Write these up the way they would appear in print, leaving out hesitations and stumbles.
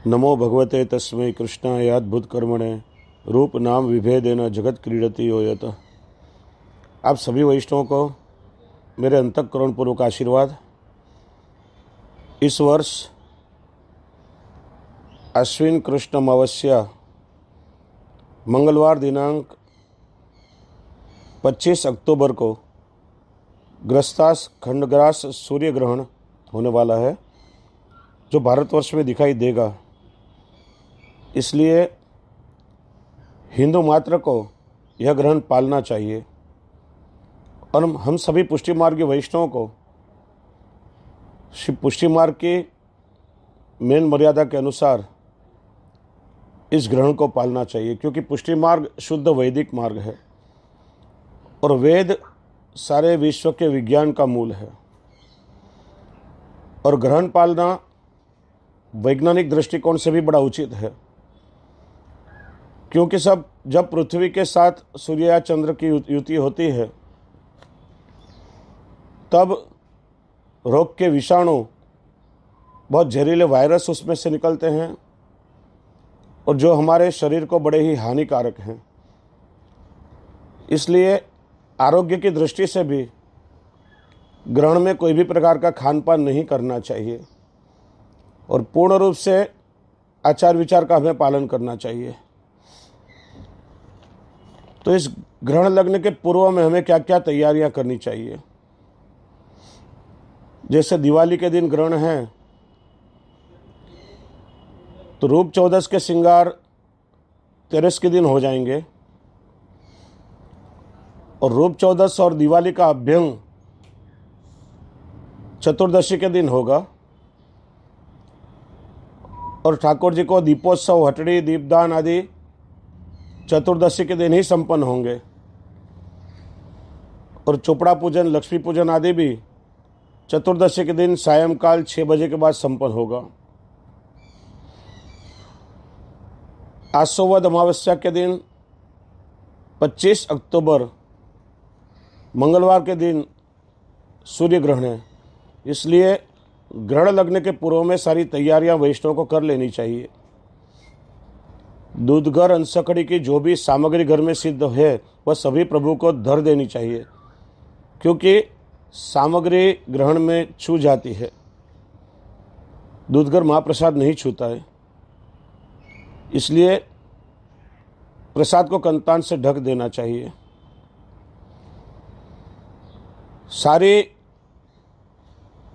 नमो भगवते तस्मै कृष्णाय अद्भुत कर्मणे रूप नाम विभेदेन जगत क्रीडति यो यतः। आप सभी वैष्णवों को मेरे अंतःकरणपूर्वक आशीर्वाद। इस वर्ष अश्विन कृष्ण अमावस्या मंगलवार दिनांक 25 अक्टूबर को ग्रस्तास खंडग्रास सूर्य ग्रहण होने वाला है, जो भारतवर्ष में दिखाई देगा। इसलिए हिंदू मात्र को यह ग्रहण पालना चाहिए और हम सभी पुष्टि मार्गी वैष्णवों को शिव पुष्टि मार्ग की मेन मर्यादा के अनुसार इस ग्रहण को पालना चाहिए, क्योंकि पुष्टि मार्ग शुद्ध वैदिक मार्ग है और वेद सारे विश्व के विज्ञान का मूल है। और ग्रहण पालना वैज्ञानिक दृष्टिकोण से भी बड़ा उचित है, क्योंकि जब पृथ्वी के साथ सूर्य या चंद्र की युति होती है, तब रोग के विषाणु, बहुत जहरीले वायरस उसमें से निकलते हैं और जो हमारे शरीर को बड़े ही हानिकारक हैं। इसलिए आरोग्य की दृष्टि से भी ग्रहण में कोई भी प्रकार का खान पान नहीं करना चाहिए और पूर्ण रूप से आचार विचार का हमें पालन करना चाहिए। तो इस ग्रहण लगने के पूर्व में हमें क्या क्या तैयारियां करनी चाहिए। जैसे दिवाली के दिन ग्रहण है, तो रूप चौदस के श्रृंगार 13 के दिन हो जाएंगे और रूप चौदस और दिवाली का अभ्यंग चतुर्दशी के दिन होगा और ठाकुर जी को दीपोत्सव, हटड़ी, दीपदान आदि चतुर्दशी के दिन ही संपन्न होंगे और चोपड़ा पूजन, लक्ष्मी पूजन आदि भी चतुर्दशी के दिन सायंकाल 6 बजे के बाद संपन्न होगा। आसोवद अमावस्या के दिन 25 अक्टूबर मंगलवार के दिन सूर्य ग्रहण है। इसलिए ग्रहण लगने के पूर्व में सारी तैयारियां वैष्णव को कर लेनी चाहिए। दूधगर अंशकड़ी की जो भी सामग्री घर में सिद्ध है, वह सभी प्रभु को धर देनी चाहिए, क्योंकि सामग्री ग्रहण में छू जाती है। दूधगर महाप्रसाद नहीं छूता है, इसलिए प्रसाद को कंतान से ढक देना चाहिए। सारी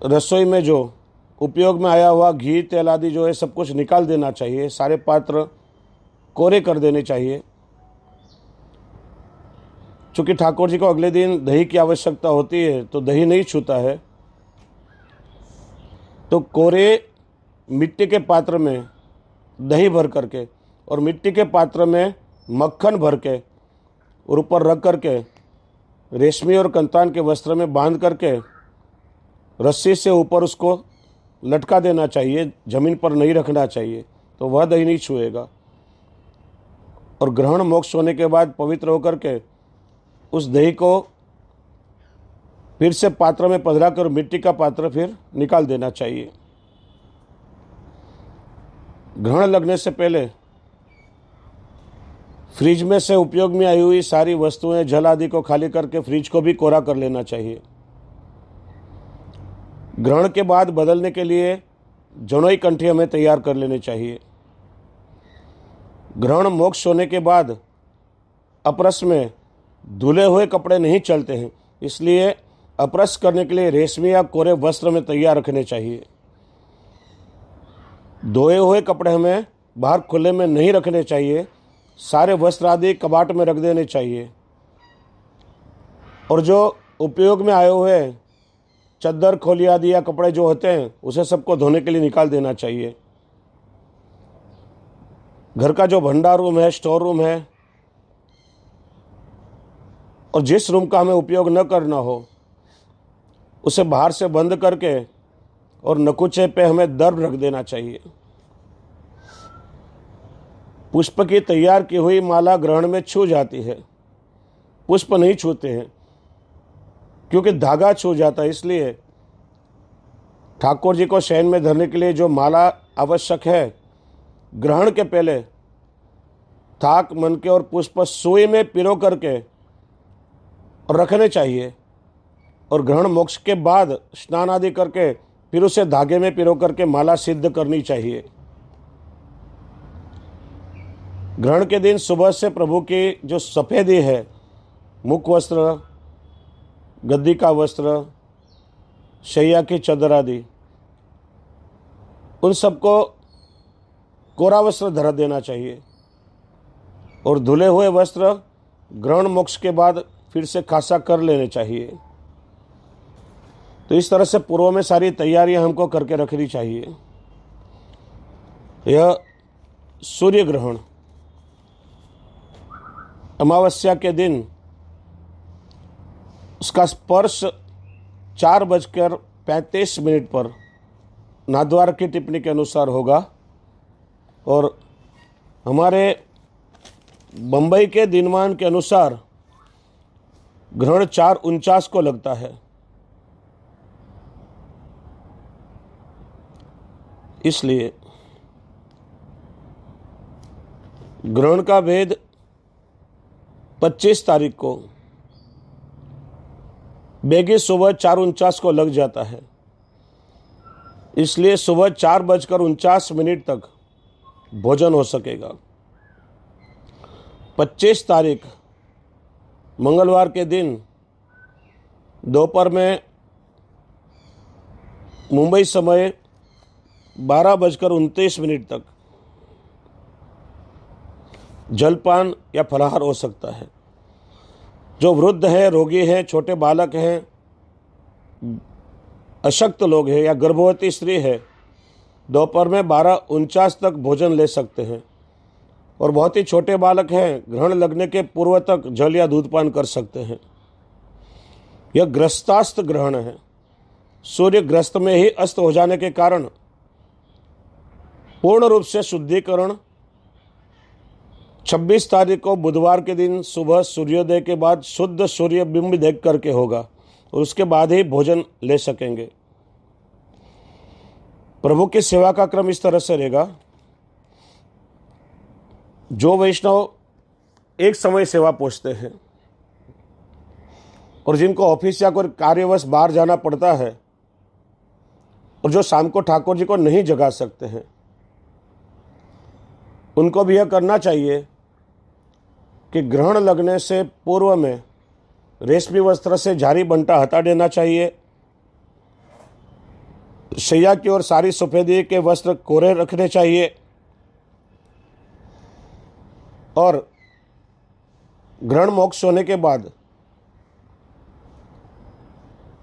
रसोई में जो उपयोग में आया हुआ घी, तेल आदि जो है, सब कुछ निकाल देना चाहिए। सारे पात्र कोरे कर देने चाहिए। चूँकि ठाकुर जी को अगले दिन दही की आवश्यकता होती है, तो दही नहीं छूता है, तो कोरे मिट्टी के पात्र में दही भर करके और मिट्टी के पात्र में मक्खन भर के और ऊपर रख करके रेशमी और कंतान के वस्त्र में बांध करके रस्सी से ऊपर उसको लटका देना चाहिए, जमीन पर नहीं रखना चाहिए, तो वह दही नहीं छुएगा। और ग्रहण मोक्ष होने के बाद पवित्र होकर के उस दही को फिर से पात्र में पधरा कर मिट्टी का पात्र फिर निकाल देना चाहिए। ग्रहण लगने से पहले फ्रिज में से उपयोग में आई हुई सारी वस्तुएं, जल आदि को खाली करके फ्रिज को भी कोरा कर लेना चाहिए। ग्रहण के बाद बदलने के लिए जणोई कंठी हमें तैयार कर लेनी चाहिए। ग्रहण मोक्ष होने के बाद अपरस में धुले हुए कपड़े नहीं चलते हैं, इसलिए अपरस करने के लिए रेशमी या कोरे वस्त्र में तैयार रखने चाहिए। धोए हुए कपड़े हमें बाहर खुले में नहीं रखने चाहिए, सारे वस्त्र आदि कबाट में रख देने चाहिए। और जो उपयोग में आए हुए चद्दर, खोली आदि या कपड़े जो होते हैं, उसे सबको धोने के लिए निकाल देना चाहिए। घर का जो भंडार रूम है, स्टोर रूम है, और जिस रूम का हमें उपयोग न करना हो, उसे बाहर से बंद करके और नकुचे पे हमें दर्भ रख देना चाहिए। पुष्प की तैयार की हुई माला ग्रहण में छू जाती है, पुष्प नहीं छूते हैं, क्योंकि धागा छू जाता है। इसलिए ठाकुर जी को शयन में धरने के लिए जो माला आवश्यक है, ग्रहण के पहले थाक मन के और पुष्प सुई में पिरो करके रखने चाहिए और ग्रहण मोक्ष के बाद स्नान आदि करके फिर उसे धागे में पिरो करके माला सिद्ध करनी चाहिए। ग्रहण के दिन सुबह से प्रभु की जो सफेदी है, मुख वस्त्र, गद्दी का वस्त्र, शैया की चदर आदि, उन सबको कोरा वस्त्र धरा देना चाहिए और धुले हुए वस्त्र ग्रहण मोक्ष के बाद फिर से खासा कर लेने चाहिए। तो इस तरह से पूर्व में सारी तैयारियां हमको करके रखनी चाहिए। यह सूर्य ग्रहण अमावस्या के दिन उसका स्पर्श 4:35 पर नाथद्वारा की टिप्पणी के अनुसार होगा और हमारे बंबई के दिनमान के अनुसार ग्रहण 4:49 को लगता है। इसलिए ग्रहण का भेद 25 तारीख को बेगी सुबह 4:49 को लग जाता है। इसलिए सुबह 4:49 तक भोजन हो सकेगा। 25 तारीख मंगलवार के दिन दोपहर में मुंबई समय 12:29 तक जलपान या फलाहार हो सकता है। जो वृद्ध है, रोगी है, छोटे बालक हैं, अशक्त लोग हैं या गर्भवती स्त्री है, दोपहर में 12:49 तक भोजन ले सकते हैं। और बहुत ही छोटे बालक हैं, ग्रहण लगने के पूर्व तक जल या दूध पान कर सकते हैं। यह ग्रस्तास्त ग्रहण है। सूर्य ग्रस्त में ही अस्त हो जाने के कारण पूर्ण रूप से शुद्धिकरण 26 तारीख को बुधवार के दिन सुबह सूर्योदय के बाद शुद्ध सूर्य बिंब देख करके होगा और उसके बाद ही भोजन ले सकेंगे। प्रभु की सेवा का क्रम इस तरह से रहेगा। जो वैष्णव एक समय सेवा पहुंचते हैं और जिनको ऑफिस या कोई कार्यवश बाहर जाना पड़ता है और जो शाम को ठाकुर जी को नहीं जगा सकते हैं, उनको भी यह करना चाहिए कि ग्रहण लगने से पूर्व में रेशमी वस्त्र से झारी बंटा हटा देना चाहिए। शैया की ओर सारी सफेदी के वस्त्र कोरे रखने चाहिए और ग्रहण मोक्ष होने के बाद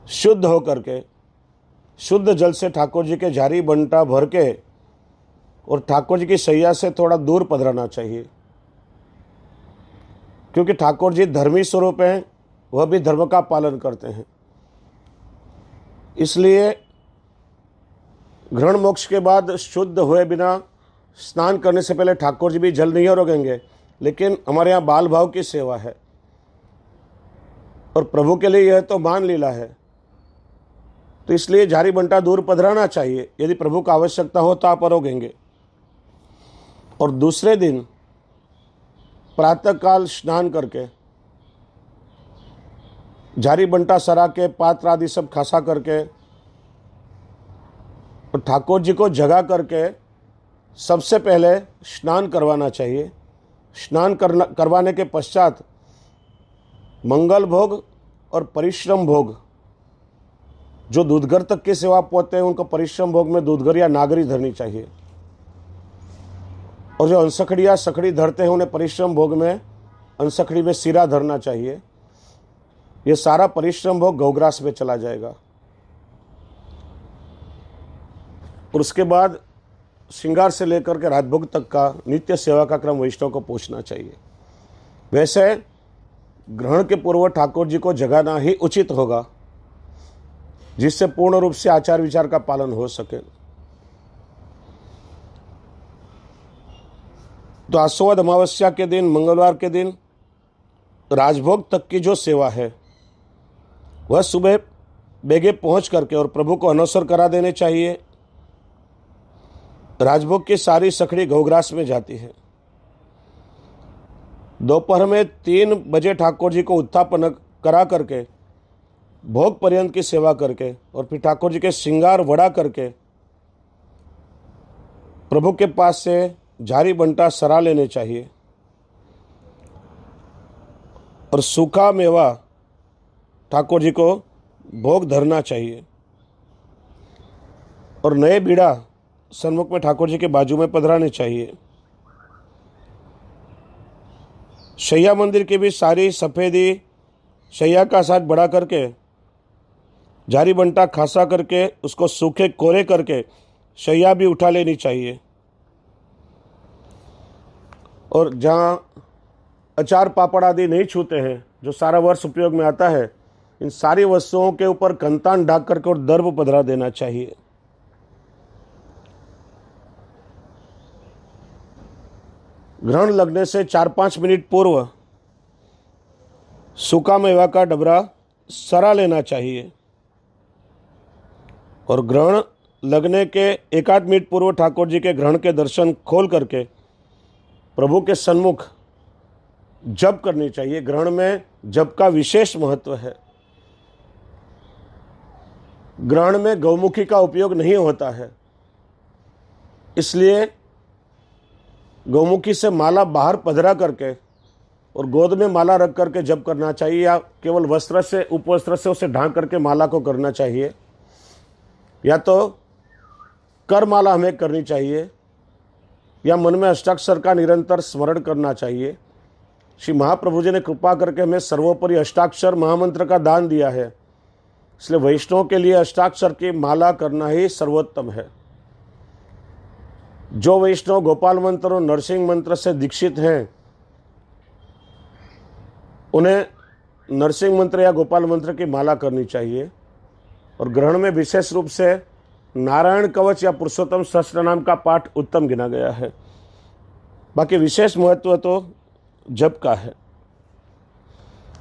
शुद्ध होकर के शुद्ध जल से ठाकुर जी के झारी बंटा भर के और ठाकुर जी की शैया से थोड़ा दूर पधराना चाहिए, क्योंकि ठाकुर जी धर्मी स्वरूप हैं, वह भी धर्म का पालन करते हैं। इसलिए ग्रहण मोक्ष के बाद शुद्ध हुए बिना स्नान करने से पहले ठाकुर जी भी जल नहीं रोकेंगे, लेकिन हमारे यहाँ बाल भाव की सेवा है और प्रभु के लिए यह तो मान लीला है, तो इसलिए झारी बंटा दूर पधराना चाहिए। यदि प्रभु को आवश्यकता हो तो आप रोकेंगे। और दूसरे दिन प्रातःकाल स्नान करके झारी बंटा सरा के पात्र आदि सब खासा करके और ठाकुर जी को जगा करके सबसे पहले स्नान करवाना चाहिए। स्नान करवाने के पश्चात मंगल भोग और परिश्रम भोग, जो दूधगर तक की सेवा पहुंचते हैं उनको परिश्रम भोग में दूधगर या नागरी धरनी चाहिए, और जो अंसखड़ी या सखड़ी धरते हैं उन्हें परिश्रम भोग में अंसखड़ी में सिरा धरना चाहिए। ये सारा परिश्रम भोग गौग्रास में चला जाएगा और उसके बाद श्रृंगार से लेकर के राजभोग तक का नित्य सेवा का क्रम वैष्णव को पूछना चाहिए। वैसे ग्रहण के पूर्व ठाकुर जी को जगाना ही उचित होगा, जिससे पूर्ण रूप से आचार विचार का पालन हो सके। तो आसोद अमावस्या के दिन मंगलवार के दिन राजभोग तक की जो सेवा है वह सुबह बेगे पहुंच करके और प्रभु को अनवसर करा देने चाहिए। राजभोग की सारी सखड़ी गौग्रास में जाती है। दोपहर में 3 बजे ठाकुर जी को उत्थापन करा करके भोग पर्यंत की सेवा करके और फिर ठाकुर जी के श्रृंगार वड़ा करके प्रभु के पास से झारी बंटा सरा लेने चाहिए और सूखा मेवा ठाकुर जी को भोग धरना चाहिए और नए बीड़ा सन्मुख में ठाकुर जी के बाजू में पधराने चाहिए। शैया मंदिर की भी सारी सफ़ेदी शैया का साथ बड़ा करके झारी बंटा खासा करके उसको सूखे कोरे करके शैया भी उठा लेनी चाहिए और जहाँ अचार पापड़ आदि नहीं छूते हैं जो सारा वर्ष उपयोग में आता है, इन सारी वस्तुओं के ऊपर कंतान ढाक करके और दर्भ पधरा देना चाहिए। ग्रहण लगने से 4-5 मिनट पूर्व सूखा मेवा का डबरा सरा लेना चाहिए और ग्रहण लगने के 1-8 मिनट पूर्व ठाकुर जी के ग्रहण के दर्शन खोल करके प्रभु के सन्मुख जप करनी चाहिए। ग्रहण में जप का विशेष महत्व है। ग्रहण में गौमुखी का उपयोग नहीं होता है, इसलिए गौमुखी से माला बाहर पधरा करके और गोद में माला रख करके जप करना चाहिए या केवल वस्त्र से उपवस्त्र से उसे ढांक करके माला को करना चाहिए, या तो कर माला हमें करनी चाहिए या मन में अष्टाक्षर का निरंतर स्मरण करना चाहिए। श्री महाप्रभु जी ने कृपा करके हमें सर्वोपरि अष्टाक्षर महामंत्र का दान दिया है, इसलिए वैष्णव के लिए अष्टाक्षर की माला करना ही सर्वोत्तम है। जो वैष्णव गोपाल मंत्र और नरसिंह मंत्र से दीक्षित हैं, उन्हें नरसिंह मंत्र या गोपाल मंत्र की माला करनी चाहिए और ग्रहण में विशेष रूप से नारायण कवच या पुरुषोत्तम सहस्त्र नाम का पाठ उत्तम गिना गया है। बाकी विशेष महत्व तो जप का है।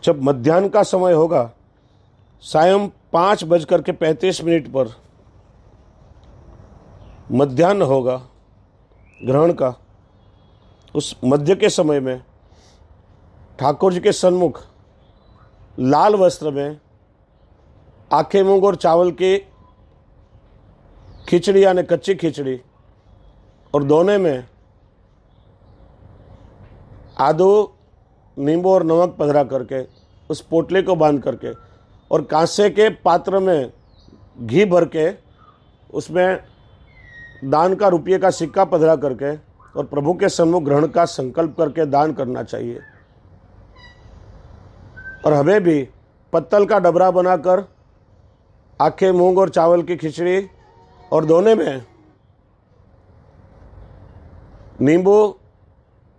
जब मध्याह्न का समय होगा, सायं 5:35 पर मध्याह्न होगा ग्रहण का, उस मध्य के समय में ठाकुर जी के सन्मुख लाल वस्त्र में आखे मूंग और चावल की खिचड़ी यानी कच्ची खिचड़ी और दोने में आदू नींबू और नमक पधरा करके उस पोटली को बांध करके और कांसे के पात्र में घी भर के उसमें दान का रुपये का सिक्का पधरा करके और प्रभु के सन्मुख ग्रहण का संकल्प करके दान करना चाहिए। और हमें भी पत्तल का डबरा बनाकर आखे मूंग और चावल की खिचड़ी और दोने में नींबू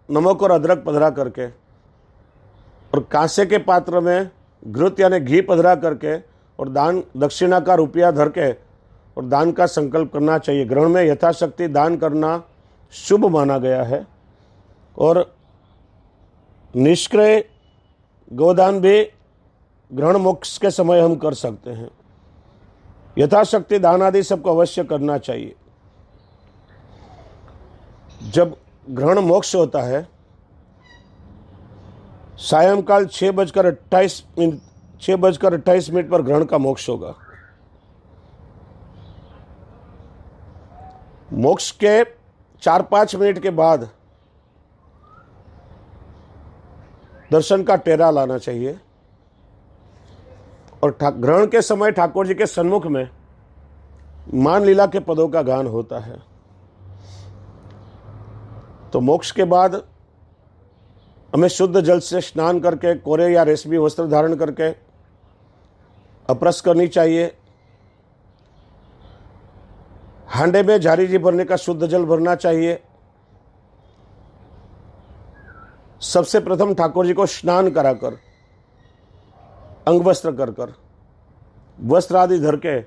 नमक और अदरक पधरा करके और कांसे के पात्र में घृत यानी घी पधरा करके और दान दक्षिणा का रुपया धर के और दान का संकल्प करना चाहिए। ग्रहण में यथाशक्ति दान करना शुभ माना गया है और निष्क्रिय गोदान भी ग्रहण मोक्ष के समय हम कर सकते हैं। यथाशक्ति दान आदि सबको अवश्य करना चाहिए। जब ग्रहण मोक्ष होता है सायंकाल 6:28 पर ग्रहण का मोक्ष होगा। मोक्ष के 4-5 मिनट के बाद दर्शन का टेरा लाना चाहिए और ग्रहण के समय ठाकुर जी के सन्मुख में मान लीला के पदों का गान होता है। तो मोक्ष के बाद हमें शुद्ध जल से स्नान करके कोरे या रेशमी वस्त्र धारण करके अपरस करनी चाहिए। हांडे में झारी जी भरने का शुद्ध जल भरना चाहिए। सबसे प्रथम ठाकुर जी को स्नान कराकर अंग वस्त्र कर वस्त्र आदि धर के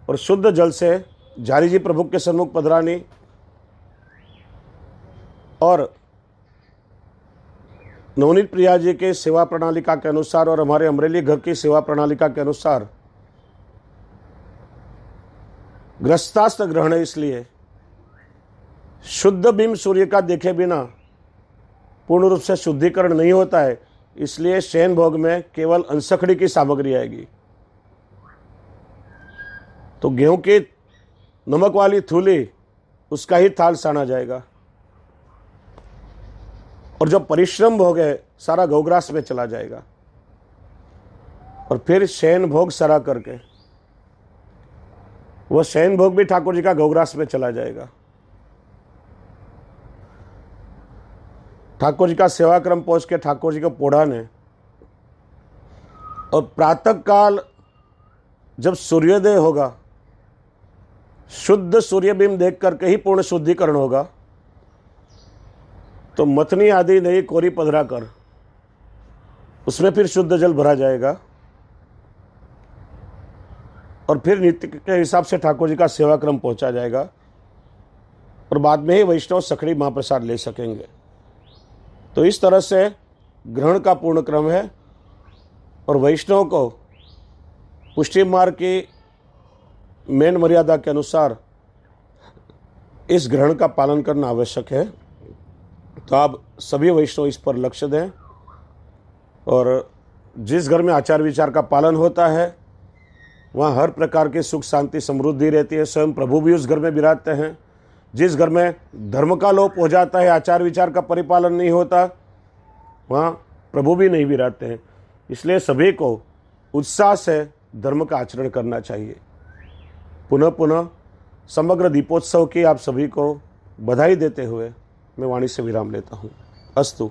और शुद्ध जल से झारी जी प्रभु के सन्मुख पधरानी और नवनीत प्रिया जी के सेवा प्रणालिका के अनुसार और हमारे अमरेली घर की सेवा प्रणालिका के अनुसार ग्रस्तास्त्र ग्रहण है, इसलिए शुद्ध बिंब सूर्य का देखे बिना पूर्ण रूप से शुद्धिकरण नहीं होता है, इसलिए शयन भोग में केवल अंशखड़ी की सामग्री आएगी। तो गेहूं की नमक वाली थूली, उसका ही थाल साना जाएगा। और जो परिश्रम भोग है सारा गौग्रास में चला जाएगा। और फिर शयन भोग सरा करके वह शयन भोग भी ठाकुर जी का गौग्रास में चला जाएगा। ठाकुर जी का सेवा क्रम पहुंच के ठाकुर जी को पोढ़ाने, और प्रातः काल जब सूर्योदय होगा, शुद्ध सूर्यबिंब देख करके ही पूर्ण शुद्धिकरण होगा। तो मथनी आदि नई कोरी पधरा कर उसमें फिर शुद्ध जल भरा जाएगा, और फिर नित्य के हिसाब से ठाकुर जी का सेवा क्रम पहुंचा जाएगा, और बाद में ही वैष्णव सखड़ी महाप्रसाद ले सकेंगे। तो इस तरह से ग्रहण का पूर्ण क्रम है, और वैष्णव को पुष्टि मार्ग की मेन मर्यादा के अनुसार इस ग्रहण का पालन करना आवश्यक है। तो आप सभी वैष्णव इस पर लक्ष्य दें, और जिस घर में आचार विचार का पालन होता है वहाँ हर प्रकार की सुख शांति समृद्धि रहती है। स्वयं प्रभु भी उस घर में विराजते हैं। जिस घर में धर्म का लोप हो जाता है, आचार विचार का परिपालन नहीं होता, वहाँ प्रभु भी नहीं विराजते हैं। इसलिए सभी को उत्साह से धर्म का आचरण करना चाहिए। पुनः पुनः समग्र दीपोत्सव की आप सभी को बधाई देते हुए मैं वाणी से विराम लेता हूँ। अस्तु।